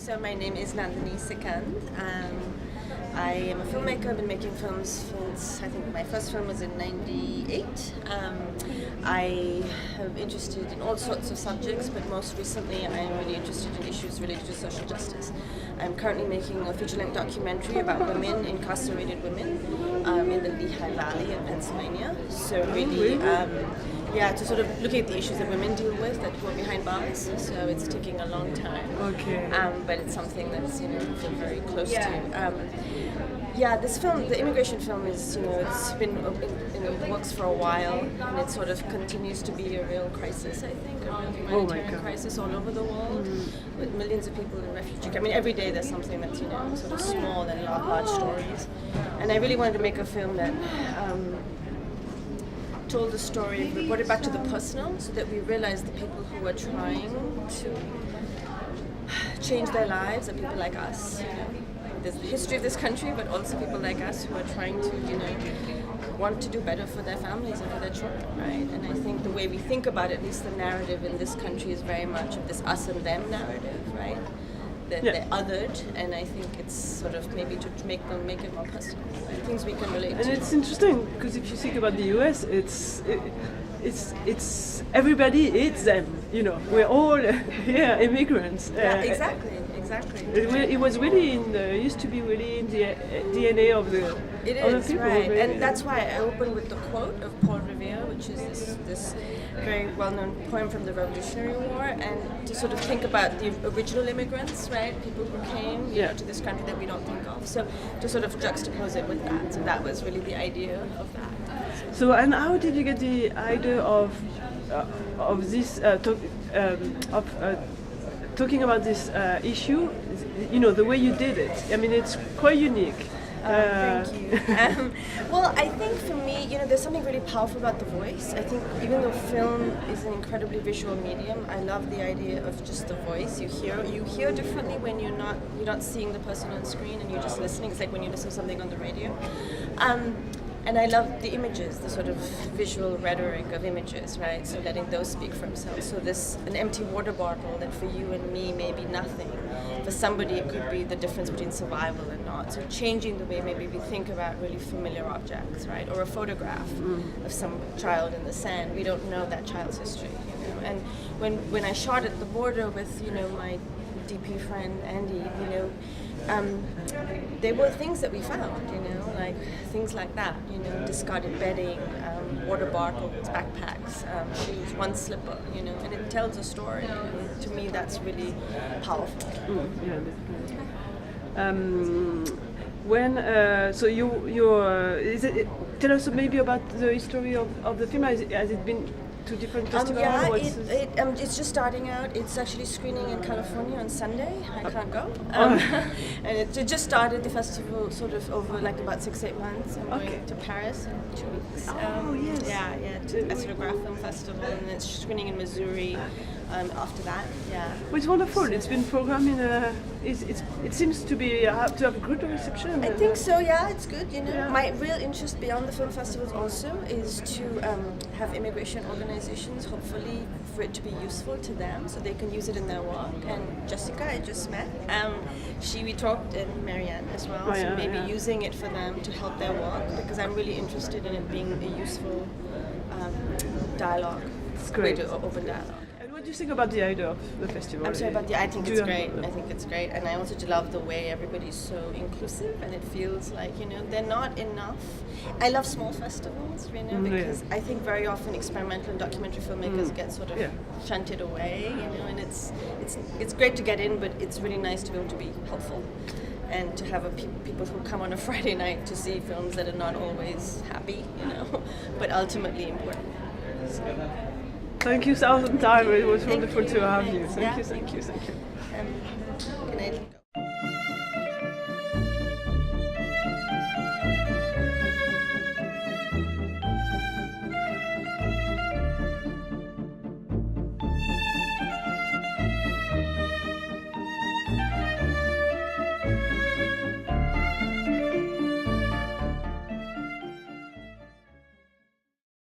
So my name is Nandini Sikand. I am a filmmaker. I've been making films since, I think my first film was in '98. I am interested in all sorts of subjects, but most recently I am really interested in issues related to social justice. I'm currently making a feature-length documentary about women, incarcerated women, in the Lehigh Valley in Pennsylvania. So really, to sort of looking at the issues that women deal with that were behind bars. So it's taking a long time. Okay. But it's something that's, I feel very close to. This film, the immigration film, is, it's been in the works for a while, and it sort of continues to be a real crisis, I think, a real humanitarian crisis all over the world, with millions of people in refugee. I mean, every day there's something that's, sort of small and large stories. And I really wanted to make a film that told the story, but brought it back to the personal, so that we realized the people who are trying to change their lives are people like us. There's the history of this country, but also people like us who are trying to, want to do better for their families and for their children, right? And I think the way we think about it, at least the narrative in this country, is very much of this us and them narrative, right? That they're othered, and I think it's sort of maybe to make it more personal, right? Things we can relate to. And it's interesting because if you think about the US, it's everybody hates them. We're all immigrants. Exactly. It was really used to be really in the DNA of the people. Right? And that's why I opened with the quote of Paul Revere, which is this very well-known poem from the Revolutionary War, and to sort of think about the original immigrants, right? People who came to this country that we don't think of. So to sort of juxtapose it with that. So that was really the idea of that. So, and how did you get the idea of this talking about this issue? The way you did it. I mean, it's quite unique. Thank you. Well, I think for me, there's something really powerful about the voice. I think even though film is an incredibly visual medium, I love the idea of just the voice. You hear differently when you're not seeing the person on screen and you're just listening. It's like when you listen to something on the radio. And I love the images, the sort of visual rhetoric of images, right? So letting those speak for themselves. So an empty water bottle that for you and me may be nothing. For somebody it could be the difference between survival and not. So changing the way maybe we think about really familiar objects, right? Or a photograph of some child in the sand. We don't know that child's history, And when I shot at the border with, my DP friend Andy, there were things that we found, like things like that, discarded bedding, water bottles, backpacks, shoes, one slipper, and it tells a story. And to me, that's really powerful. Tell us maybe about the history of the film. Has it been to different festivals? It's just starting out. It's actually screening in California on Sunday. I can't go. And it just started the festival sort of over like about 6-8 months. I'm going to Paris in 2 weeks. To the Essilograph Film Festival, and it's screening in Missouri after that. Well, it's wonderful. It's been programmed in it seems to have a good reception. I think so. Yeah, it's good. My real interest beyond the film festivals also is to have immigration organizations, hopefully for it to be useful to them, so they can use it in their work. And Jessica, I just met. We talked, and Marianne as well. So maybe using it for them to help their work, because I'm really interested in it being a useful dialogue. It's great. Way to open dialogue. What do you think about the idea of the festival? I'm sorry about I think it's great. I think it's great, and I also love the way everybody's so inclusive, and it feels like they're not enough. I love small festivals, because I think very often experimental and documentary filmmakers get sort of shunted away, and it's great to get in, but it's really nice to be able to be helpful, and to have people who come on a Friday night to see films that are not always happy, but ultimately important. So. Thank you 1,000 times. It was wonderful to have you. Thank you. Can I go?